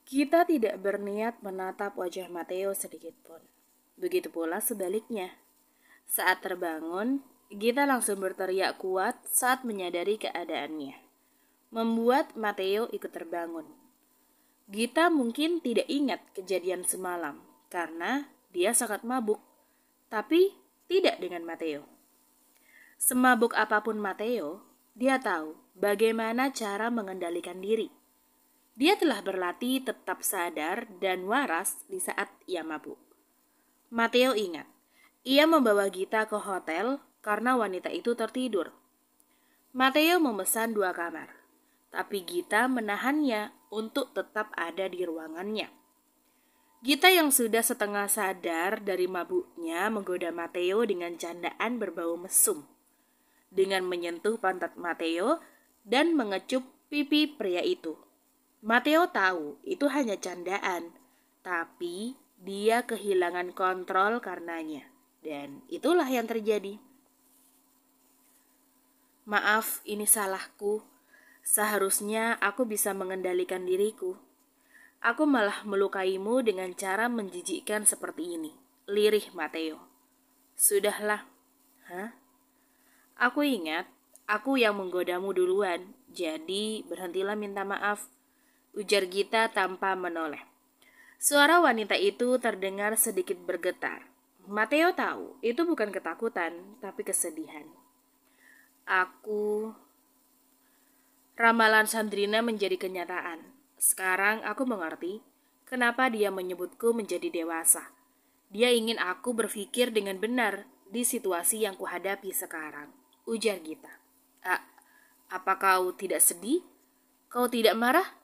Kita tidak berniat menatap wajah Mateo sedikit pun. Begitu pula sebaliknya. Saat terbangun, Gita langsung berteriak kuat saat menyadari keadaannya, membuat Mateo ikut terbangun. Gita mungkin tidak ingat kejadian semalam karena dia sangat mabuk, tapi tidak dengan Mateo. Semabuk apapun Mateo, dia tahu bagaimana cara mengendalikan diri. Dia telah berlatih tetap sadar dan waras di saat ia mabuk. Mateo ingat, ia membawa Gita ke hotel karena wanita itu tertidur. Mateo memesan 2 kamar, tapi Gita menahannya untuk tetap ada di ruangannya. Gita yang sudah setengah sadar dari mabuknya menggoda Mateo dengan candaan berbau mesum, dengan menyentuh pantat Mateo dan mengecup pipi pria itu. Mateo tahu itu hanya candaan, tapi dia kehilangan kontrol karenanya. Dan itulah yang terjadi. Maaf, ini salahku. Seharusnya aku bisa mengendalikan diriku. Aku malah melukaimu dengan cara menjijikkan seperti ini. Lirih Mateo. Sudahlah. Hah? Aku ingat, aku yang menggodamu duluan. Jadi berhentilah minta maaf, ujar Gita tanpa menoleh. Suara wanita itu terdengar sedikit bergetar. Mateo tahu itu bukan ketakutan, tapi kesedihan. Ramalan Sandrina menjadi kenyataan. Sekarang aku mengerti kenapa dia menyebutku menjadi dewasa. Dia ingin aku berpikir dengan benar di situasi yang kuhadapi sekarang, ujar Gita. Apa kau tidak sedih? Kau tidak marah?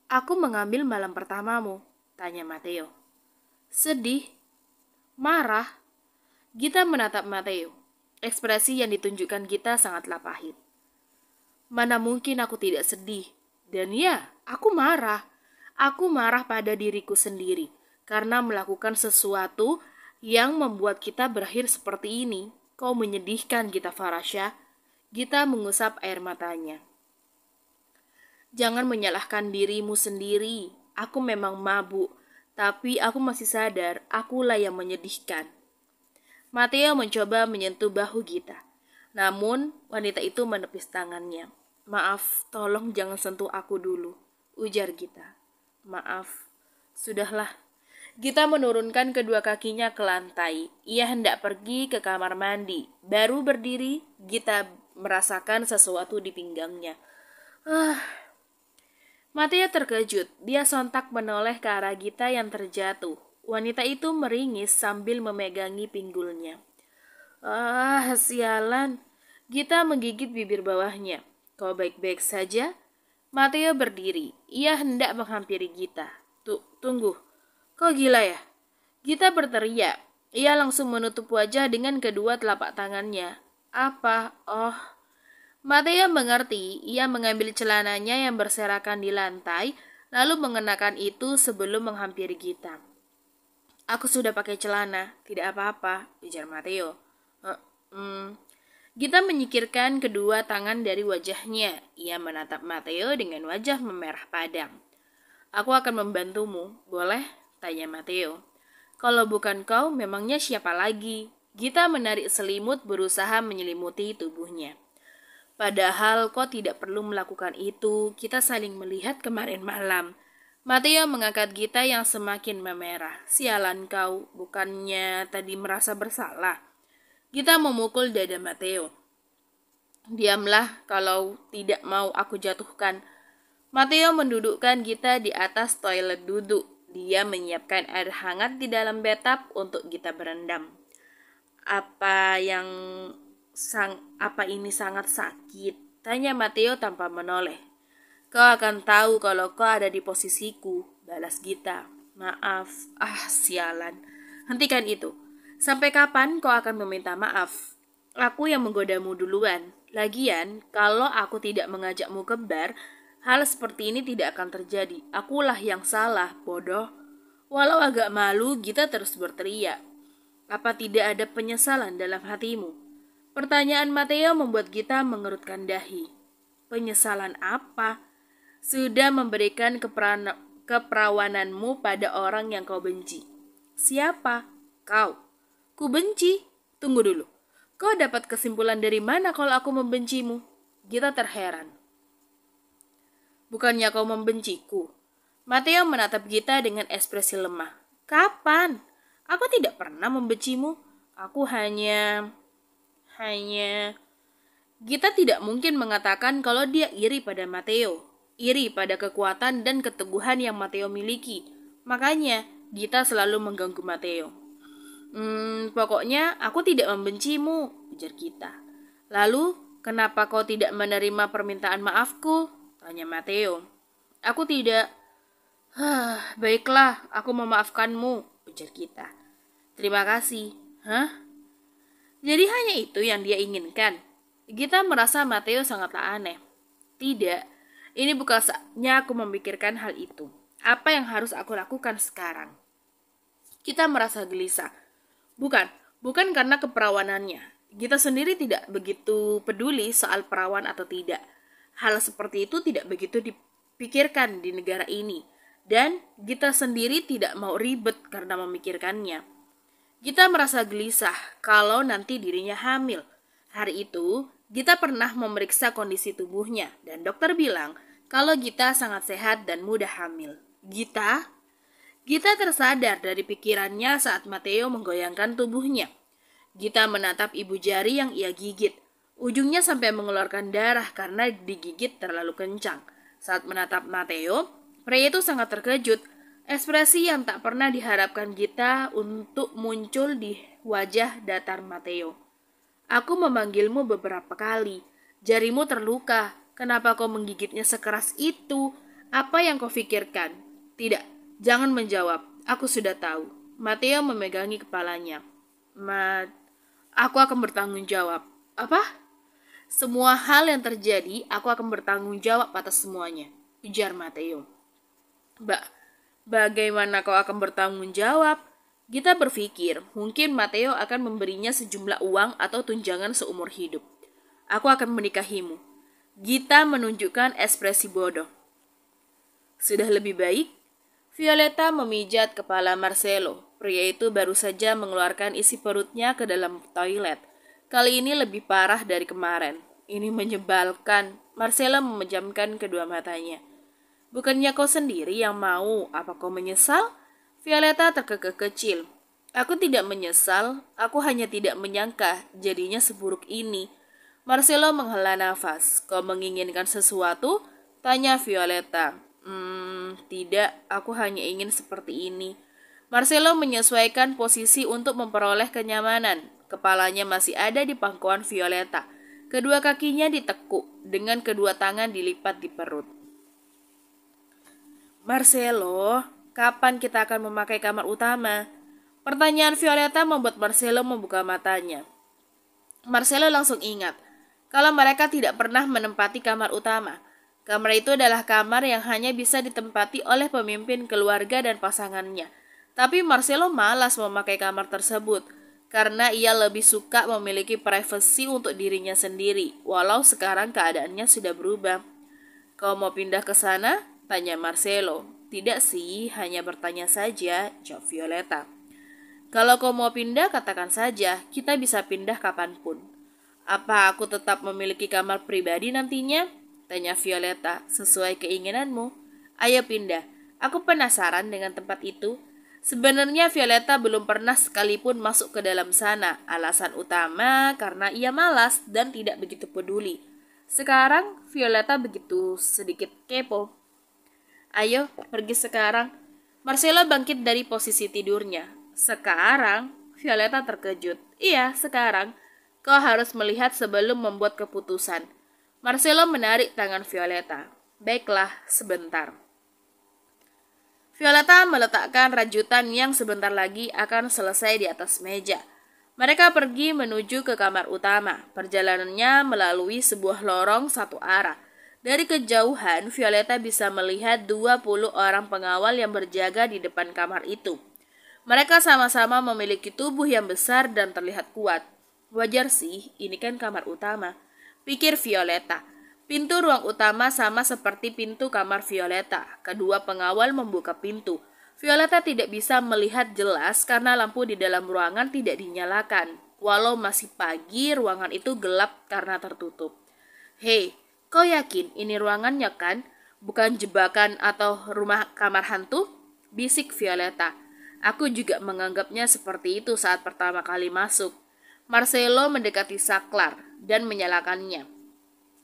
Aku mengambil malam pertamamu, tanya Mateo. Sedih? Marah? Gita menatap Mateo. Ekspresi yang ditunjukkan Gita sangatlah pahit. Mana mungkin aku tidak sedih. Dan ya, aku marah. Aku marah pada diriku sendiri karena melakukan sesuatu yang membuat kita berakhir seperti ini. Kau menyedihkan Gita Farasya. Gita mengusap air matanya. Jangan menyalahkan dirimu sendiri. Aku memang mabuk, tapi aku masih sadar akulah yang menyedihkan. Mateo mencoba menyentuh bahu Gita. Namun, wanita itu menepis tangannya. Maaf, tolong jangan sentuh aku dulu, ujar Gita. Maaf, sudahlah. Gita menurunkan kedua kakinya ke lantai. Ia hendak pergi ke kamar mandi. Baru berdiri, Gita merasakan sesuatu di pinggangnya. Mateo terkejut. Dia sontak menoleh ke arah Gita yang terjatuh. Wanita itu meringis sambil memegangi pinggulnya. Sialan. Gita menggigit bibir bawahnya. Kau baik-baik saja? Mateo berdiri. Ia hendak menghampiri Gita. Tunggu. Kau gila ya? Gita berteriak. Ia langsung menutup wajah dengan kedua telapak tangannya. Apa? Mateo mengerti. Ia mengambil celananya yang berserakan di lantai, lalu mengenakan itu sebelum menghampiri Gita. Aku sudah pakai celana, tidak apa-apa, ujar Mateo. Gita menyingkirkan kedua tangan dari wajahnya. Ia menatap Mateo dengan wajah memerah padam. Aku akan membantumu, boleh? Tanya Mateo. Kalau bukan kau, memangnya siapa lagi? Gita menarik selimut berusaha menyelimuti tubuhnya. Padahal kau tidak perlu melakukan itu, kita saling melihat kemarin malam. Mateo mengangkat Gita yang semakin memerah. Sialan kau, bukannya tadi merasa bersalah. Gita memukul dada Mateo. Diamlah kalau tidak mau aku jatuhkan. Mateo mendudukkan Gita di atas toilet duduk. Dia menyiapkan air hangat di dalam bathtub untuk Gita berendam. Apa ini sangat sakit? Tanya Mateo tanpa menoleh. Kau akan tahu kalau kau ada di posisiku, balas Gita. Maaf, sialan. Hentikan itu. Sampai kapan kau akan meminta maaf? Aku yang menggodamu duluan. Lagian, kalau aku tidak mengajakmu ke bar, hal seperti ini tidak akan terjadi. Akulah yang salah, bodoh. Walau agak malu, Gita terus berteriak. Apa tidak ada penyesalan dalam hatimu? Pertanyaan Mateo membuat Gita mengerutkan dahi. Penyesalan apa? Sudah memberikan keperawananmu pada orang yang kau benci. Siapa? Kau. Ku benci? Tunggu dulu. Kau dapat kesimpulan dari mana kalau aku membencimu? Gita terheran. Bukannya kau membenciku? Mateo menatap Gita dengan ekspresi lemah. Kapan? Aku tidak pernah membencimu. Aku hanya... Gita tidak mungkin mengatakan kalau dia iri pada Mateo. Iri pada kekuatan dan keteguhan yang Mateo miliki. Makanya, Gita selalu mengganggu Mateo. Pokoknya aku tidak membencimu, ujar Gita. Lalu, kenapa kau tidak menerima permintaan maafku? Tanya Mateo. Aku tidak... Baiklah, aku memaafkanmu, ujar Gita. Terima kasih. Jadi hanya itu yang dia inginkan. Gita merasa Mateo sangatlah aneh. Tidak, ini bukan saatnya aku memikirkan hal itu. Apa yang harus aku lakukan sekarang? Gita merasa gelisah. Bukan karena keperawanannya. Gita sendiri tidak begitu peduli soal perawan atau tidak. Hal seperti itu tidak begitu dipikirkan di negara ini. Dan Gita sendiri tidak mau ribet karena memikirkannya. Gita merasa gelisah kalau nanti dirinya hamil. Hari itu, Gita pernah memeriksa kondisi tubuhnya dan dokter bilang kalau Gita sangat sehat dan mudah hamil. Gita tersadar dari pikirannya saat Mateo menggoyangkan tubuhnya. Gita menatap ibu jari yang ia gigit. Ujungnya sampai mengeluarkan darah karena digigit terlalu kencang. Saat menatap Mateo, pria itu sangat terkejut. Ekspresi yang tak pernah diharapkan Gita untuk muncul di wajah datar Mateo. Aku memanggilmu beberapa kali. Jarimu terluka. Kenapa kau menggigitnya sekeras itu? Apa yang kau pikirkan? Tidak, jangan menjawab. Aku sudah tahu. Mateo memegangi kepalanya. Aku akan bertanggung jawab. Apa? Semua hal yang terjadi, aku akan bertanggung jawab atas semuanya, ujar Mateo. Bagaimana kau akan bertanggung jawab? Gita berpikir, mungkin Mateo akan memberinya sejumlah uang atau tunjangan seumur hidup. Aku akan menikahimu. Gita menunjukkan ekspresi bodoh. Sudah lebih baik? Violeta memijat kepala Marcelo. Pria itu baru saja mengeluarkan isi perutnya ke dalam toilet. Kali ini lebih parah dari kemarin. Ini menyebalkan. Marcelo memejamkan kedua matanya. Bukannya kau sendiri yang mau? Apa kau menyesal? Violeta terkekeh kecil. Aku tidak menyesal, aku hanya tidak menyangka jadinya seburuk ini. Marcelo menghela nafas. Kau menginginkan sesuatu? Tanya Violeta. Tidak, aku hanya ingin seperti ini. Marcelo menyesuaikan posisi untuk memperoleh kenyamanan. Kepalanya masih ada di pangkuan Violeta. Kedua kakinya ditekuk, dengan kedua tangan dilipat di perut. Marcelo, kapan kita akan memakai kamar utama? Pertanyaan Violeta membuat Marcelo membuka matanya. Marcelo langsung ingat kalau mereka tidak pernah menempati kamar utama. Kamar itu adalah kamar yang hanya bisa ditempati oleh pemimpin keluarga dan pasangannya. Tapi Marcelo malas memakai kamar tersebut karena ia lebih suka memiliki privasi untuk dirinya sendiri, walau sekarang keadaannya sudah berubah. Kau mau pindah ke sana? Tanya Marcelo. Tidak sih, hanya bertanya saja, jawab Violeta. Kalau kau mau pindah, katakan saja, kita bisa pindah kapanpun. Apa aku tetap memiliki kamar pribadi nantinya? Tanya Violeta. Sesuai keinginanmu. Ayo pindah, aku penasaran dengan tempat itu. Sebenarnya Violeta belum pernah sekalipun masuk ke dalam sana. Alasan utama karena ia malas dan tidak begitu peduli. Sekarang Violeta begitu sedikit kepo. Ayo, pergi sekarang. Marcelo bangkit dari posisi tidurnya. Sekarang? Violeta terkejut. Iya, sekarang. Kau harus melihat sebelum membuat keputusan. Marcelo menarik tangan Violeta. Baiklah, sebentar. Violeta meletakkan rajutan yang sebentar lagi akan selesai di atas meja. Mereka pergi menuju ke kamar utama. Perjalanannya melalui sebuah lorong satu arah. Dari kejauhan, Violeta bisa melihat 20 orang pengawal yang berjaga di depan kamar itu. Mereka sama-sama memiliki tubuh yang besar dan terlihat kuat. Wajar sih, ini kan kamar utama, pikir Violeta. Pintu ruang utama sama seperti pintu kamar Violeta. Kedua pengawal membuka pintu. Violeta tidak bisa melihat jelas karena lampu di dalam ruangan tidak dinyalakan. Walau masih pagi, ruangan itu gelap karena tertutup. Hei, kau yakin ini ruangannya kan? Bukan jebakan atau rumah kamar hantu? Bisik Violeta. Aku juga menganggapnya seperti itu saat pertama kali masuk. Marcelo mendekati saklar dan menyalakannya.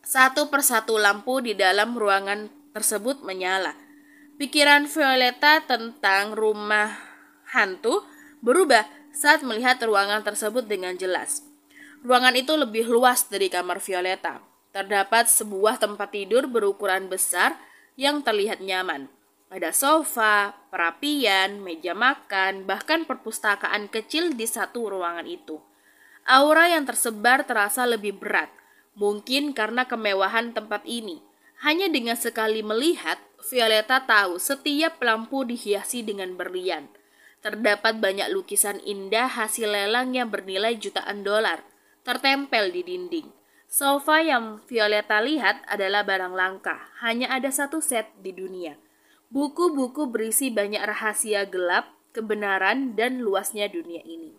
Satu persatu lampu di dalam ruangan tersebut menyala. Pikiran Violeta tentang rumah hantu berubah saat melihat ruangan tersebut dengan jelas. Ruangan itu lebih luas dari kamar Violeta. Terdapat sebuah tempat tidur berukuran besar yang terlihat nyaman. Ada sofa, perapian, meja makan, bahkan perpustakaan kecil di satu ruangan itu. Aura yang tersebar terasa lebih berat. Mungkin karena kemewahan tempat ini. Hanya dengan sekali melihat, Violeta tahu setiap lampu dihiasi dengan berlian. Terdapat banyak lukisan indah hasil lelang yang bernilai jutaan dolar, tertempel di dinding. Sofa yang Violeta lihat adalah barang langka, hanya ada satu set di dunia. Buku-buku berisi banyak rahasia gelap, kebenaran, dan luasnya dunia ini.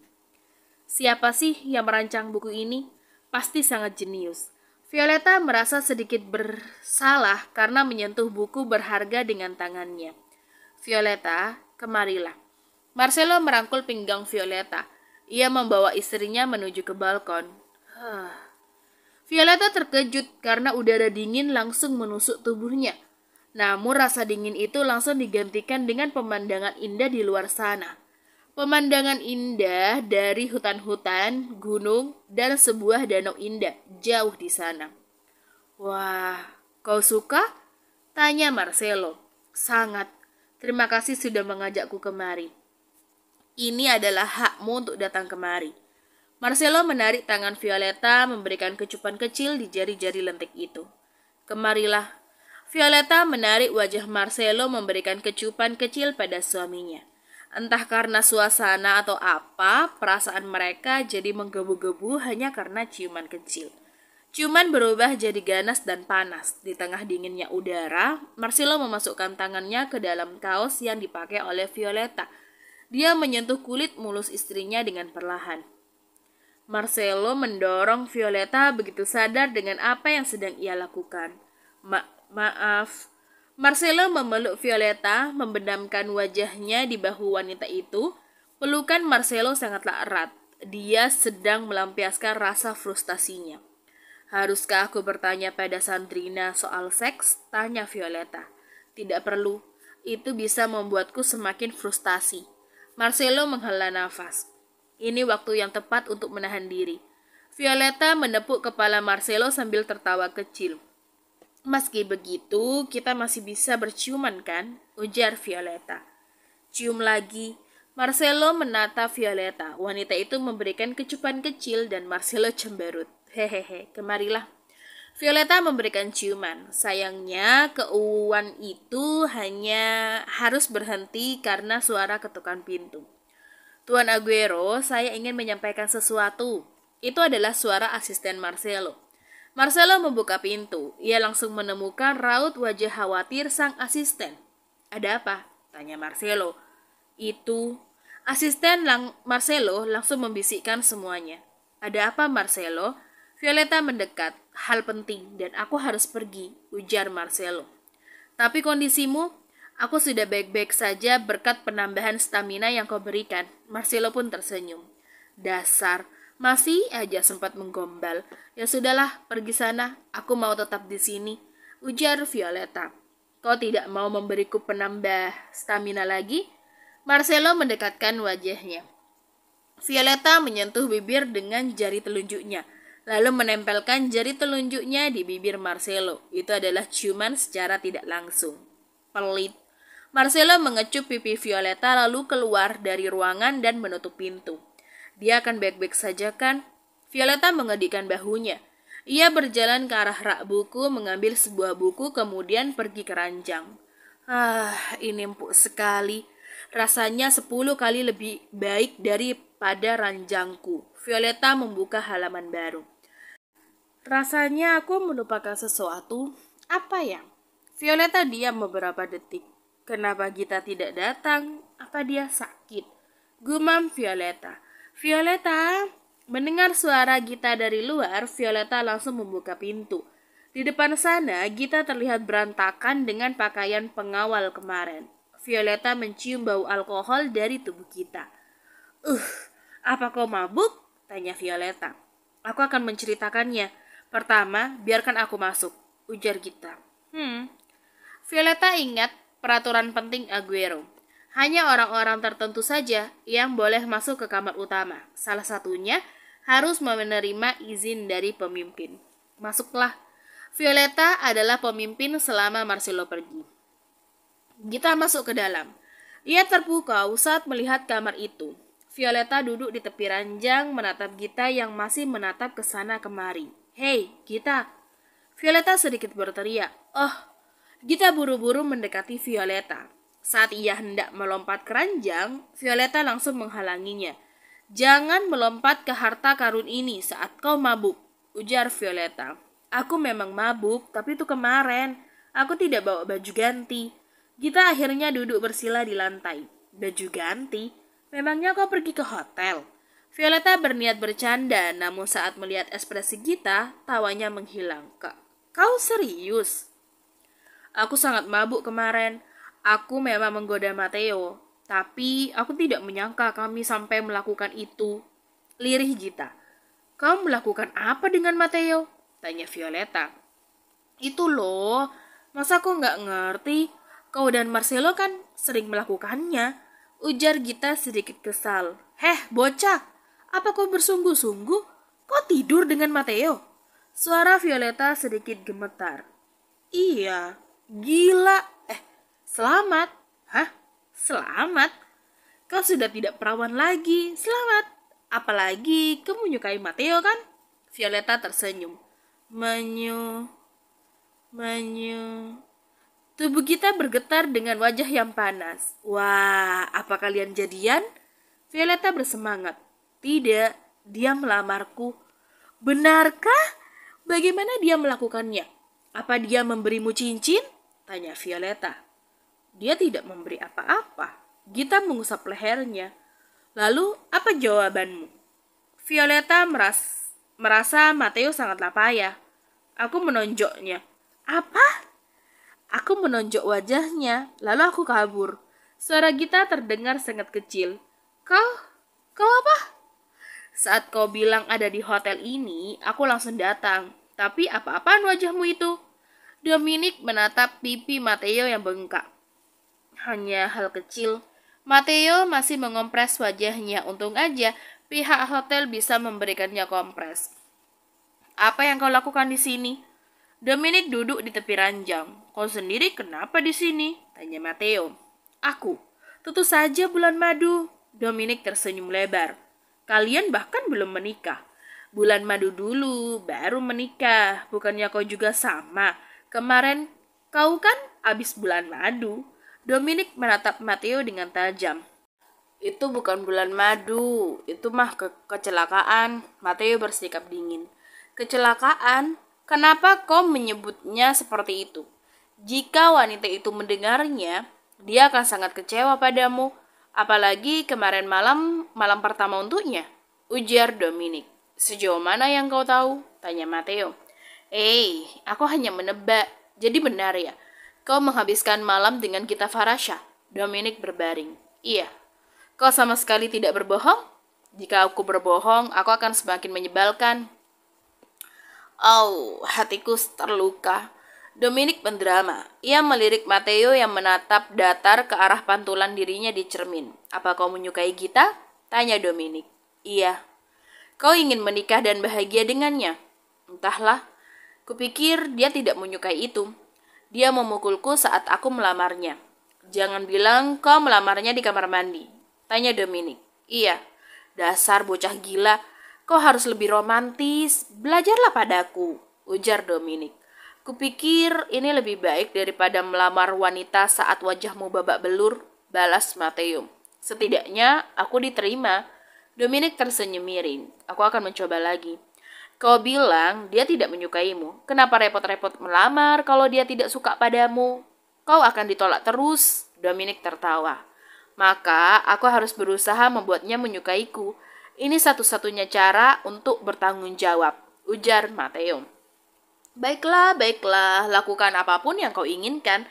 Siapa sih yang merancang buku ini? Pasti sangat jenius. Violeta merasa sedikit bersalah karena menyentuh buku berharga dengan tangannya. Violeta, kemarilah. Marcelo merangkul pinggang Violeta. Ia membawa istrinya menuju ke balkon. Violeta terkejut karena udara dingin langsung menusuk tubuhnya. Namun rasa dingin itu langsung digantikan dengan pemandangan indah di luar sana. Pemandangan indah dari hutan-hutan, gunung, dan sebuah danau indah jauh di sana. Wah, kau suka? Tanya Marcelo. Sangat. Terima kasih sudah mengajakku kemari. Ini adalah hakmu untuk datang kemari. Marcelo menarik tangan Violeta, memberikan kecupan kecil di jari-jari lentik itu. Kemarilah. Violeta menarik wajah Marcelo, memberikan kecupan kecil pada suaminya. Entah karena suasana atau apa, perasaan mereka jadi menggebu-gebu hanya karena ciuman kecil. Ciuman berubah jadi ganas dan panas. Di tengah dinginnya udara, Marcelo memasukkan tangannya ke dalam kaos yang dipakai oleh Violeta. Dia menyentuh kulit mulus istrinya dengan perlahan. Marcelo mendorong Violeta begitu sadar dengan apa yang sedang ia lakukan. Maaf. Marcelo memeluk Violeta, membenamkan wajahnya di bahu wanita itu. Pelukan Marcelo sangatlah erat. Dia sedang melampiaskan rasa frustasinya. Haruskah aku bertanya pada Sandrina soal seks? Tanya Violeta. Tidak perlu. Itu bisa membuatku semakin frustasi. Marcelo menghela nafas. Ini waktu yang tepat untuk menahan diri. Violeta menepuk kepala Marcelo sambil tertawa kecil. Meski begitu, kita masih bisa berciuman kan? Ujar Violeta. Cium lagi. Marcelo menata Violeta. Wanita itu memberikan kecupan kecil dan Marcelo cemberut. Hehehe, kemarilah. Violeta memberikan ciuman. Sayangnya, keuuan itu hanya harus berhenti karena suara ketukan pintu. Tuan Aguero, saya ingin menyampaikan sesuatu. Itu adalah suara asisten Marcelo. Marcelo membuka pintu. Ia langsung menemukan raut wajah khawatir sang asisten. Ada apa? Tanya Marcelo. Itu. Asisten Marcelo langsung membisikkan semuanya. Ada apa Marcelo? Violeta mendekat. Hal penting dan aku harus pergi, ujar Marcelo. Tapi kondisimu? Aku sudah baik-baik saja berkat penambahan stamina yang kau berikan. Marcelo pun tersenyum. Dasar. Masih aja sempat menggombal. Ya sudahlah, pergi sana. Aku mau tetap di sini, ujar Violeta. Kau tidak mau memberiku penambah stamina lagi? Marcelo mendekatkan wajahnya. Violeta menyentuh bibir dengan jari telunjuknya, lalu menempelkan jari telunjuknya di bibir Marcelo. Itu adalah ciuman secara tidak langsung. Pelit. Marcelo mengecup pipi Violeta lalu keluar dari ruangan dan menutup pintu. Dia akan baik-baik saja kan? Violeta mengedikkan bahunya. Ia berjalan ke arah rak buku, mengambil sebuah buku, kemudian pergi ke ranjang. Ini empuk sekali. Rasanya 10 kali lebih baik daripada ranjangku. Violeta membuka halaman baru. Rasanya aku melupakan sesuatu. Apa ya? Violeta diam beberapa detik. Kenapa Gita tidak datang? Apa dia sakit? Gumam Violeta. Violeta. Mendengar suara Gita dari luar, Violeta langsung membuka pintu. Di depan sana, Gita terlihat berantakan dengan pakaian pengawal kemarin. Violeta mencium bau alkohol dari tubuh Gita. Apa kau mabuk? Tanya Violeta. Aku akan menceritakannya. Pertama, biarkan aku masuk, ujar Gita. Violeta ingat peraturan penting Aguero. Hanya orang-orang tertentu saja yang boleh masuk ke kamar utama. Salah satunya harus menerima izin dari pemimpin. Masuklah. Violeta adalah pemimpin selama Marcelo pergi. Gita masuk ke dalam. Ia terpukau saat melihat kamar itu. Violeta duduk di tepi ranjang menatap Gita yang masih menatap ke sana kemari. Hei, Gita. Violeta sedikit berteriak. Gita buru-buru mendekati Violeta. Saat ia hendak melompat ke ranjang, Violeta langsung menghalanginya. Jangan melompat ke harta karun ini saat kau mabuk, ujar Violeta. Aku memang mabuk, tapi itu kemarin. Aku tidak bawa baju ganti. Gita akhirnya duduk bersila di lantai. Baju ganti? Memangnya kau pergi ke hotel? Violeta berniat bercanda, namun saat melihat ekspresi Gita, tawanya menghilang. Kau serius? Aku sangat mabuk kemarin. Aku memang menggoda Matteo, tapi aku tidak menyangka kami sampai melakukan itu. Lirih Gita. Kau melakukan apa dengan Matteo? Tanya Violeta. Itu loh, masa kau nggak ngerti? Kau dan Marcelo kan sering melakukannya, ujar Gita sedikit kesal. Heh, bocah, apa kau bersungguh-sungguh? Kau tidur dengan Matteo? Suara Violeta sedikit gemetar. Iya, gila. Selamat. Hah? Selamat? Kau sudah tidak perawan lagi. Selamat. Apalagi kau menyukai Matteo kan? Violeta tersenyum. Menyu. Tubuh kita bergetar dengan wajah yang panas. Wah, apa kalian jadian? Violeta bersemangat. Tidak, dia melamarku. Benarkah? Bagaimana dia melakukannya? Apa dia memberimu cincin? Tanya Violeta. Dia tidak memberi apa-apa. Gita mengusap lehernya. Lalu, apa jawabanmu? Violeta merasa Matteo sangatlah payah. Aku menonjoknya. Apa? Aku menonjok wajahnya, lalu aku kabur. Suara Gita terdengar sangat kecil. Kau apa? Saat kau bilang ada di hotel ini, aku langsung datang. Tapi apa-apaan wajahmu itu? Dominic menatap pipi Matteo yang bengkak. Hanya hal kecil. Matteo masih mengompres wajahnya. Untung aja pihak hotel bisa memberikannya kompres. Apa yang kau lakukan di sini? Dominic duduk di tepi ranjang. Kau sendiri kenapa di sini? Tanya Matteo. Aku. Tentu saja bulan madu. Dominic tersenyum lebar. Kalian bahkan belum menikah. Bulan madu dulu, baru menikah. Bukannya kau juga sama? Kemarin kau kan abis bulan madu. Dominic menatap Matteo dengan tajam. Itu bukan bulan madu, itu mah kecelakaan. Matteo bersikap dingin. Kecelakaan? Kenapa kau menyebutnya seperti itu? Jika wanita itu mendengarnya, dia akan sangat kecewa padamu. Apalagi kemarin malam pertama untuknya, ujar Dominic. Sejauh mana yang kau tahu? Tanya Matteo. Aku hanya menebak. Jadi benar ya? Kau menghabiskan malam dengan Gita Farasha? Dominic berbaring. Iya. Kau sama sekali tidak berbohong? Jika aku berbohong, aku akan semakin menyebalkan. Hatiku terluka. Dominic mendrama. Ia melirik Matteo yang menatap datar ke arah pantulan dirinya di cermin. Apa kau menyukai Gita? Tanya Dominic. Iya. Kau ingin menikah dan bahagia dengannya? Entahlah. Kupikir dia tidak menyukai itu. Dia memukulku saat aku melamarnya. Jangan bilang kau melamarnya di kamar mandi. Tanya Dominic. Iya. Dasar bocah gila. Kau harus lebih romantis. Belajarlah padaku, ujar Dominic. Kupikir ini lebih baik daripada melamar wanita saat wajahmu babak belur, balas Matteo. Setidaknya aku diterima. Dominic tersenyum miring. Aku akan mencoba lagi. Kau bilang dia tidak menyukaimu. Kenapa repot-repot melamar kalau dia tidak suka padamu? Kau akan ditolak terus. Dominic tertawa. Maka aku harus berusaha membuatnya menyukaiku. Ini satu-satunya cara untuk bertanggung jawab, ujar Matteo. Baiklah, baiklah, lakukan apapun yang kau inginkan.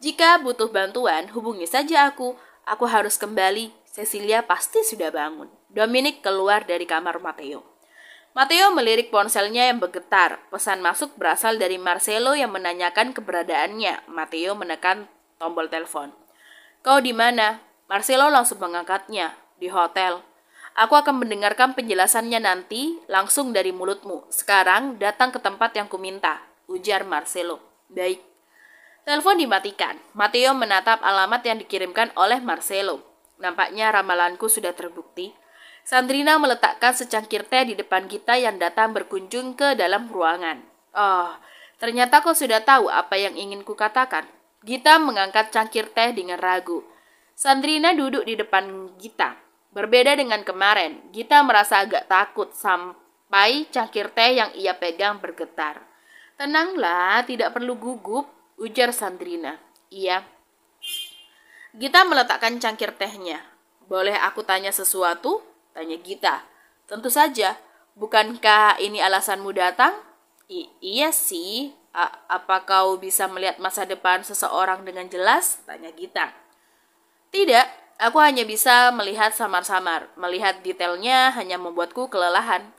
Jika butuh bantuan, hubungi saja aku. Aku harus kembali. Cecilia pasti sudah bangun. Dominic keluar dari kamar Matteo. Matteo melirik ponselnya yang bergetar. Pesan masuk berasal dari Marcelo yang menanyakan keberadaannya. Matteo menekan tombol telepon. Kau di mana? Marcelo langsung mengangkatnya. Di hotel. Aku akan mendengarkan penjelasannya nanti langsung dari mulutmu. Sekarang datang ke tempat yang kuminta, ujar Marcelo. Baik. Telepon dimatikan. Matteo menatap alamat yang dikirimkan oleh Marcelo. Nampaknya ramalanku sudah terbukti. Sandrina meletakkan secangkir teh di depan kita yang datang berkunjung ke dalam ruangan. Oh, ternyata kau sudah tahu apa yang ingin kukatakan. Gita mengangkat cangkir teh dengan ragu. Sandrina duduk di depan Gita. Berbeda dengan kemarin, Gita merasa agak takut sampai cangkir teh yang ia pegang bergetar. Tenanglah, tidak perlu gugup, ujar Sandrina. Iya. Gita meletakkan cangkir tehnya. Boleh aku tanya sesuatu? Tanya Gita. Tentu saja. Bukankah ini alasanmu datang? Iya sih. Apa kau bisa melihat masa depan seseorang dengan jelas? Tanya Gita. Tidak, aku hanya bisa melihat samar-samar. Melihat detailnya hanya membuatku kelelahan.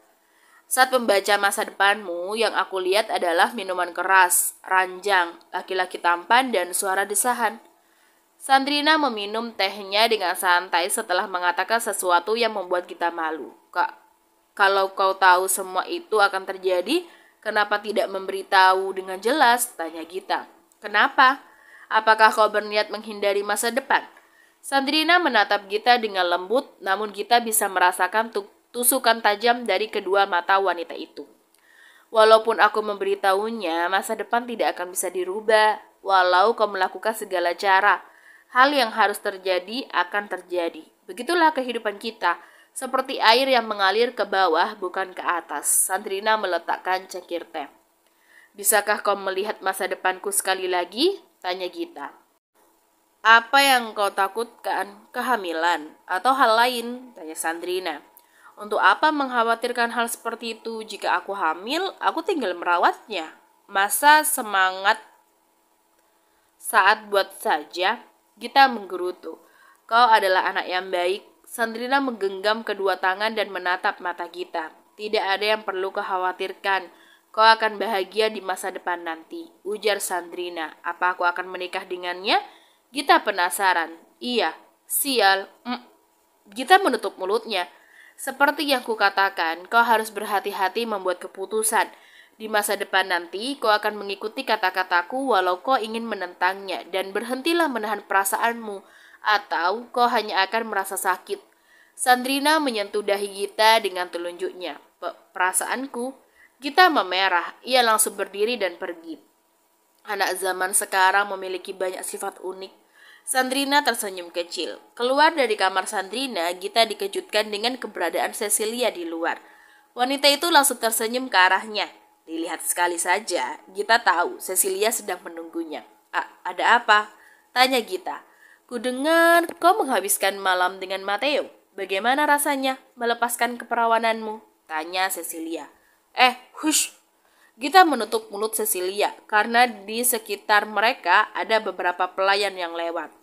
Saat membaca masa depanmu, yang aku lihat adalah minuman keras, ranjang, laki-laki tampan, dan suara desahan. Sandrina meminum tehnya dengan santai setelah mengatakan sesuatu yang membuat kita malu. Kak, kalau kau tahu semua itu akan terjadi, kenapa tidak memberitahu dengan jelas? Tanya Gita. Kenapa? Apakah kau berniat menghindari masa depan? Sandrina menatap Gita dengan lembut, namun Gita bisa merasakan tusukan tajam dari kedua mata wanita itu. Walaupun aku memberitahunya, masa depan tidak akan bisa dirubah. Walau kau melakukan segala cara, hal yang harus terjadi akan terjadi. Begitulah kehidupan kita, seperti air yang mengalir ke bawah bukan ke atas. Sandrina meletakkan cangkir teh. Bisakah kau melihat masa depanku sekali lagi? Tanya Gita. Apa yang kau takutkan? Kehamilan atau hal lain? Tanya Sandrina. Untuk apa mengkhawatirkan hal seperti itu? Jika aku hamil, aku tinggal merawatnya. Masa semangat saat buat saja? Gita menggerutu. Kau adalah anak yang baik. Sandrina menggenggam kedua tangan dan menatap mata Gita. Tidak ada yang perlu khawatirkan. Kau akan bahagia di masa depan nanti, ujar Sandrina. Apa aku akan menikah dengannya? Gita penasaran. Iya, sial. Gita menutup mulutnya. Seperti yang kukatakan, kau harus berhati-hati membuat keputusan. Di masa depan nanti, kau akan mengikuti kata-kataku walau kau ingin menentangnya, dan berhentilah menahan perasaanmu, atau kau hanya akan merasa sakit. Sandrina menyentuh dahi Gita dengan telunjuknya. Perasaanku? Gita memerah, ia langsung berdiri dan pergi. Anak zaman sekarang memiliki banyak sifat unik. Sandrina tersenyum kecil. Keluar dari kamar Sandrina, Gita dikejutkan dengan keberadaan Cecilia di luar. Wanita itu langsung tersenyum ke arahnya. Dilihat sekali saja, Gita tahu Cecilia sedang menunggunya. Ada apa? Tanya Gita. Kudengar kau menghabiskan malam dengan Matteo. Bagaimana rasanya melepaskan keperawananmu? Tanya Cecilia. Hush! Gita menutup mulut Cecilia karena di sekitar mereka ada beberapa pelayan yang lewat.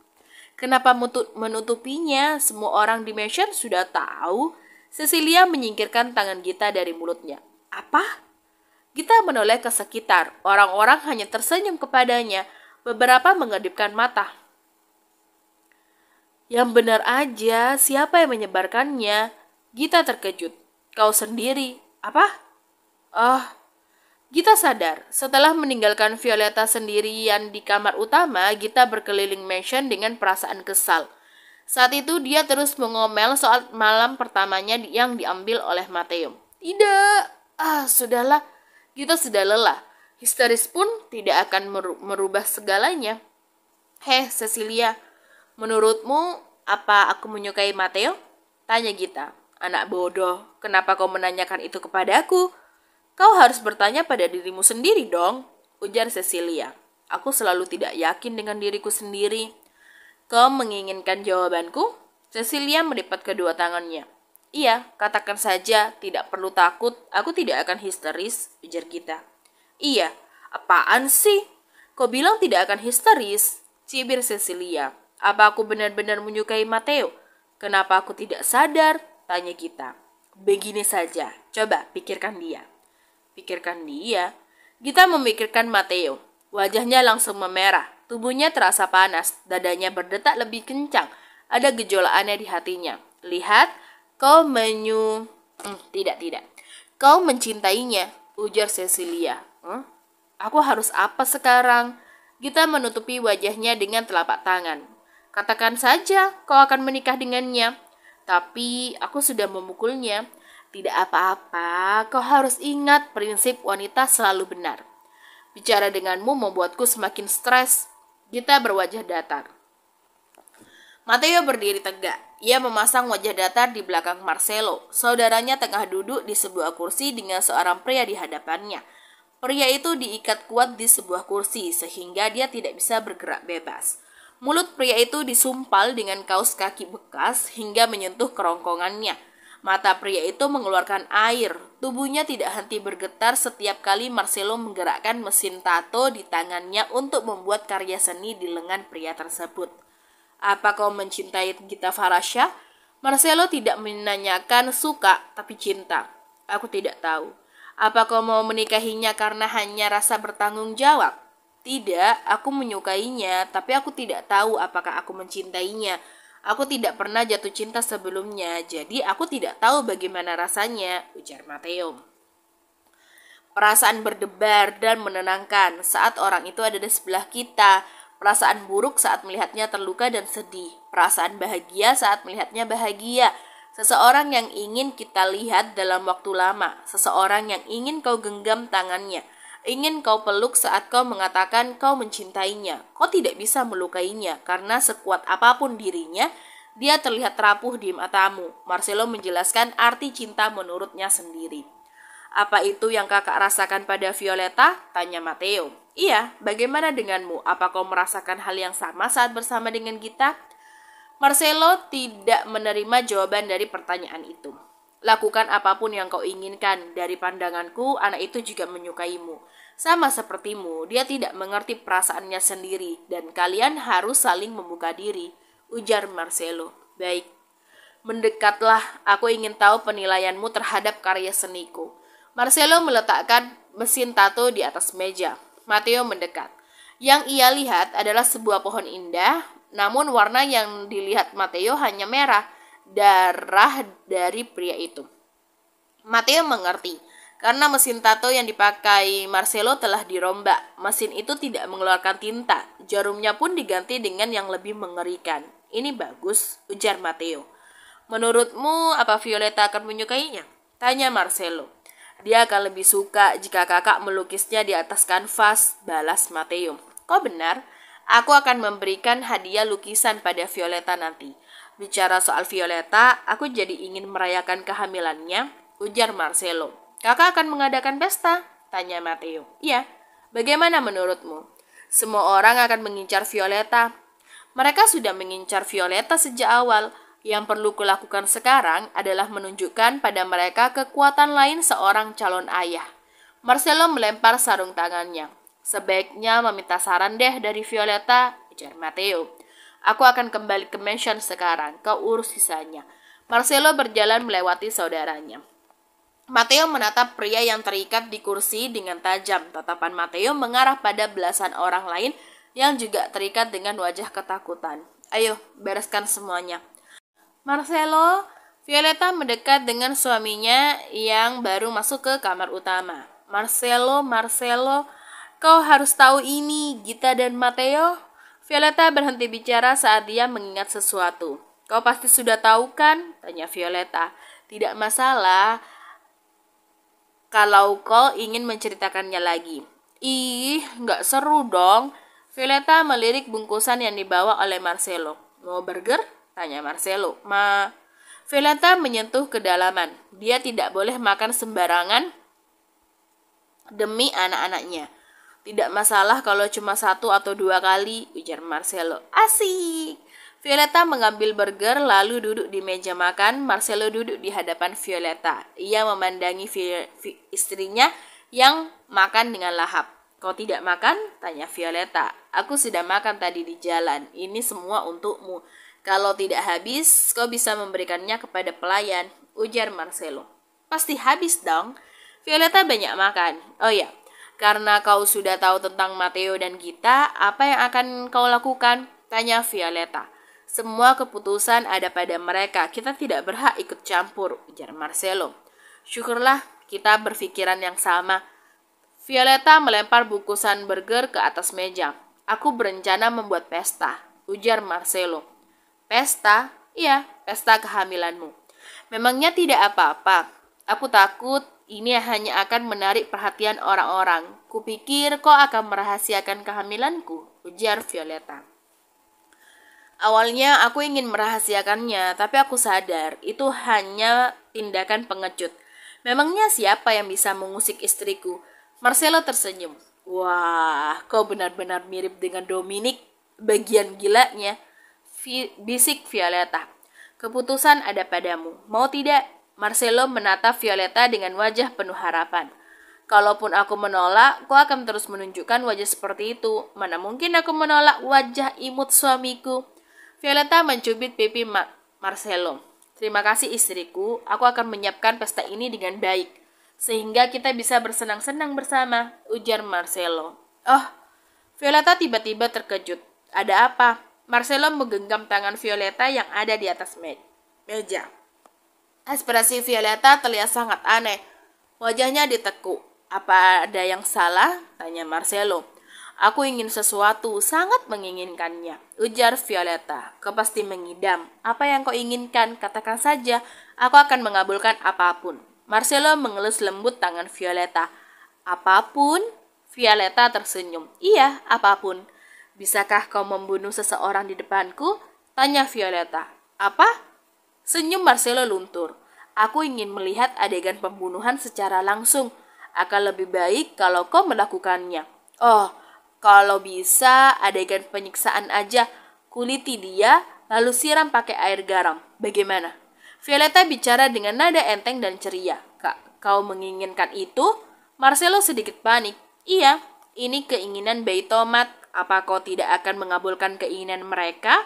Kenapa menutupinya? Semua orang di mansion sudah tahu. Cecilia menyingkirkan tangan Gita dari mulutnya. Apa? Gita menoleh ke sekitar. Orang-orang hanya tersenyum kepadanya. Beberapa mengedipkan mata. Yang benar aja, siapa yang menyebarkannya? Gita terkejut. Kau sendiri. Apa? Gita sadar. Setelah meninggalkan Violeta sendirian di kamar utama, Gita berkeliling mansion dengan perasaan kesal. Saat itu dia terus mengomel soal malam pertamanya yang diambil oleh Matteo. Tidak. Sudahlah. Gita sudah lelah. Histeris pun tidak akan merubah segalanya. Cecilia, menurutmu apa aku menyukai Matteo? Tanya Gita. Anak bodoh, kenapa kau menanyakan itu kepadaku? Kau harus bertanya pada dirimu sendiri dong, ujar Cecilia. Aku selalu tidak yakin dengan diriku sendiri. Kau menginginkan jawabanku? Cecilia melipat kedua tangannya. Iya, katakan saja, tidak perlu takut, aku tidak akan histeris, ujar Gita. Iya, apaan sih? Kau bilang tidak akan histeris, cibir Cecilia. Apa aku benar-benar menyukai Matteo? Kenapa aku tidak sadar? Tanya Gita. Begini saja, coba pikirkan dia. Pikirkan dia? Gita memikirkan Matteo. Wajahnya langsung memerah, tubuhnya terasa panas, dadanya berdetak lebih kencang. Ada gejolaannya di hatinya. Lihat, kau tidak. Kau mencintainya, ujar Cecilia. Aku harus apa sekarang? Gita menutupi wajahnya dengan telapak tangan. Katakan saja kau akan menikah dengannya. Tapi aku sudah memukulnya. Tidak apa-apa, kau harus ingat prinsip wanita selalu benar. Bicara denganmu membuatku semakin stres. Gita berwajah datar. Matteo berdiri tegak. Ia memasang wajah datar di belakang Marcelo. Saudaranya tengah duduk di sebuah kursi dengan seorang pria di hadapannya. Pria itu diikat kuat di sebuah kursi sehingga dia tidak bisa bergerak bebas. Mulut pria itu disumpal dengan kaos kaki bekas hingga menyentuh kerongkongannya. Mata pria itu mengeluarkan air. Tubuhnya tidak henti bergetar setiap kali Marcelo menggerakkan mesin tato di tangannya untuk membuat karya seni di lengan pria tersebut. Apa kau mencintai Gita Farasya? Marcelo tidak menanyakan suka, tapi cinta. Aku tidak tahu. Apa kau mau menikahinya karena hanya rasa bertanggung jawab? Tidak, aku menyukainya, tapi aku tidak tahu apakah aku mencintainya. Aku tidak pernah jatuh cinta sebelumnya, jadi aku tidak tahu bagaimana rasanya, ujar Matteo. Perasaan berdebar dan menenangkan saat orang itu ada di sebelah kita. Perasaan buruk saat melihatnya terluka dan sedih. Perasaan bahagia saat melihatnya bahagia. Seseorang yang ingin kita lihat dalam waktu lama. Seseorang yang ingin kau genggam tangannya. Ingin kau peluk saat kau mengatakan kau mencintainya. Kau tidak bisa melukainya karena sekuat apapun dirinya, dia terlihat rapuh di matamu. Marcelo menjelaskan arti cinta menurutnya sendiri. Apa itu yang kakak rasakan pada Violeta? Tanya Matteo. Iya, bagaimana denganmu? Apa kau merasakan hal yang sama saat bersama dengan kita? Marcelo tidak menerima jawaban dari pertanyaan itu. Lakukan apapun yang kau inginkan. Dari pandanganku, anak itu juga menyukaimu. Sama sepertimu, dia tidak mengerti perasaannya sendiri dan kalian harus saling membuka diri, ujar Marcelo. Baik, mendekatlah, aku ingin tahu penilaianmu terhadap karya seniku. Marcelo meletakkan mesin tato di atas meja. Matteo mendekat. Yang ia lihat adalah sebuah pohon indah, namun warna yang dilihat Matteo hanya merah, darah dari pria itu. Matteo mengerti, karena mesin tato yang dipakai Marcelo telah dirombak. Mesin itu tidak mengeluarkan tinta, jarumnya pun diganti dengan yang lebih mengerikan. Ini bagus, ujar Matteo. Menurutmu, apa Violeta akan menyukainya? Tanya Marcelo. Dia akan lebih suka jika kakak melukisnya di atas kanvas, balas Matteo. Kau benar, aku akan memberikan hadiah lukisan pada Violeta nanti. Bicara soal Violeta, aku jadi ingin merayakan kehamilannya, ujar Marcelo. Kakak akan mengadakan pesta? Tanya Matteo. Iya, bagaimana menurutmu? Semua orang akan mengincar Violeta. Mereka sudah mengincar Violeta sejak awal. Yang perlu kulakukan sekarang adalah menunjukkan pada mereka kekuatan lain seorang calon ayah. Marcelo melempar sarung tangannya. Sebaiknya meminta saran deh dari Violeta, ujar Matteo. Aku akan kembali ke mansion sekarang, kau urus sisanya. Marcelo berjalan melewati saudaranya. Matteo menatap pria yang terikat di kursi dengan tajam. Tatapan Matteo mengarah pada belasan orang lain yang juga terikat dengan wajah ketakutan. Ayo, bereskan semuanya. Marcelo, Violeta mendekat dengan suaminya yang baru masuk ke kamar utama. Marcelo, kau harus tahu ini, Gita dan Matteo. Violeta berhenti bicara saat dia mengingat sesuatu. Kau pasti sudah tahu kan? Tanya Violeta. Tidak masalah kalau kau ingin menceritakannya lagi. Ih, nggak seru dong. Violeta melirik bungkusan yang dibawa oleh Marcelo. Mau burger? Tanya Marcelo. Violeta menyentuh kedalaman. Dia tidak boleh makan sembarangan. demi anak-anaknya. Tidak masalah kalau cuma 1 atau 2 kali, ujar Marcelo. Asik. Violeta mengambil burger lalu duduk di meja makan. Marcelo duduk di hadapan Violeta. Ia memandangi istrinya yang makan dengan lahap. Kau tidak makan? Tanya Violeta. Aku sudah makan tadi di jalan. Ini semua untukmu. Kalau tidak habis, kau bisa memberikannya kepada pelayan, ujar Marcelo. Pasti habis dong. Violeta banyak makan. Oh ya, karena kau sudah tahu tentang Matteo dan Gita, apa yang akan kau lakukan? Tanya Violeta. Semua keputusan ada pada mereka. Kita tidak berhak ikut campur, ujar Marcelo. Syukurlah kita berpikiran yang sama. Violeta melempar bungkusan burger ke atas meja. Aku berencana membuat pesta, ujar Marcelo. Pesta? Iya, pesta kehamilanmu. Memangnya tidak apa-apa. Aku takut ini hanya akan menarik perhatian orang-orang. Kupikir kau akan merahasiakan kehamilanku, ujar Violeta. Awalnya aku ingin merahasiakannya, tapi aku sadar itu hanya tindakan pengecut. Memangnya siapa yang bisa mengusik istriku? Marcelo tersenyum. Wah, kau benar-benar mirip dengan Dominic, bagian gilanya, bisik Violeta. Keputusan ada padamu, mau tidak? Marcelo menatap Violeta dengan wajah penuh harapan. Kalaupun aku menolak, kau akan terus menunjukkan wajah seperti itu. Mana mungkin aku menolak wajah imut suamiku. Violeta mencubit pipi Marcelo. Terima kasih istriku, aku akan menyiapkan pesta ini dengan baik. Sehingga kita bisa bersenang-senang bersama, ujar Marcelo. Oh, Violeta tiba-tiba terkejut. Ada apa? Marcelo menggenggam tangan Violeta yang ada di atas meja. Ekspresi Violeta terlihat sangat aneh. Wajahnya ditekuk. Apa ada yang salah? Tanya Marcelo. Aku ingin sesuatu, sangat menginginkannya, ujar Violeta. Kau pasti mengidam. Apa yang kau inginkan? Katakan saja. Aku akan mengabulkan apapun. Marcelo mengelus lembut tangan Violeta. Apapun? Violeta tersenyum. Iya, apapun. Bisakah kau membunuh seseorang di depanku? Tanya Violeta. Apa? Senyum Marcelo luntur. Aku ingin melihat adegan pembunuhan secara langsung. Akan lebih baik kalau kau melakukannya. Oh, kalau bisa adegan penyiksaan aja. Kuliti dia, lalu siram pakai air garam. Bagaimana? Violeta bicara dengan nada enteng dan ceria. Kak, kau menginginkan itu? Marcelo sedikit panik. Iya, ini keinginan bayi tomat. Apa kau tidak akan mengabulkan keinginan mereka?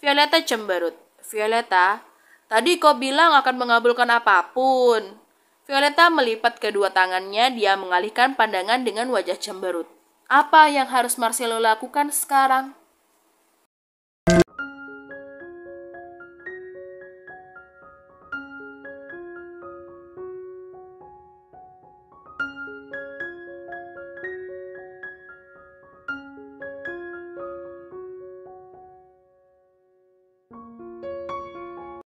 Violeta cemberut. Violeta, tadi kau bilang akan mengabulkan apapun. Violeta melipat kedua tangannya, dia mengalihkan pandangan dengan wajah cemberut. Apa yang harus Marcelo lakukan sekarang?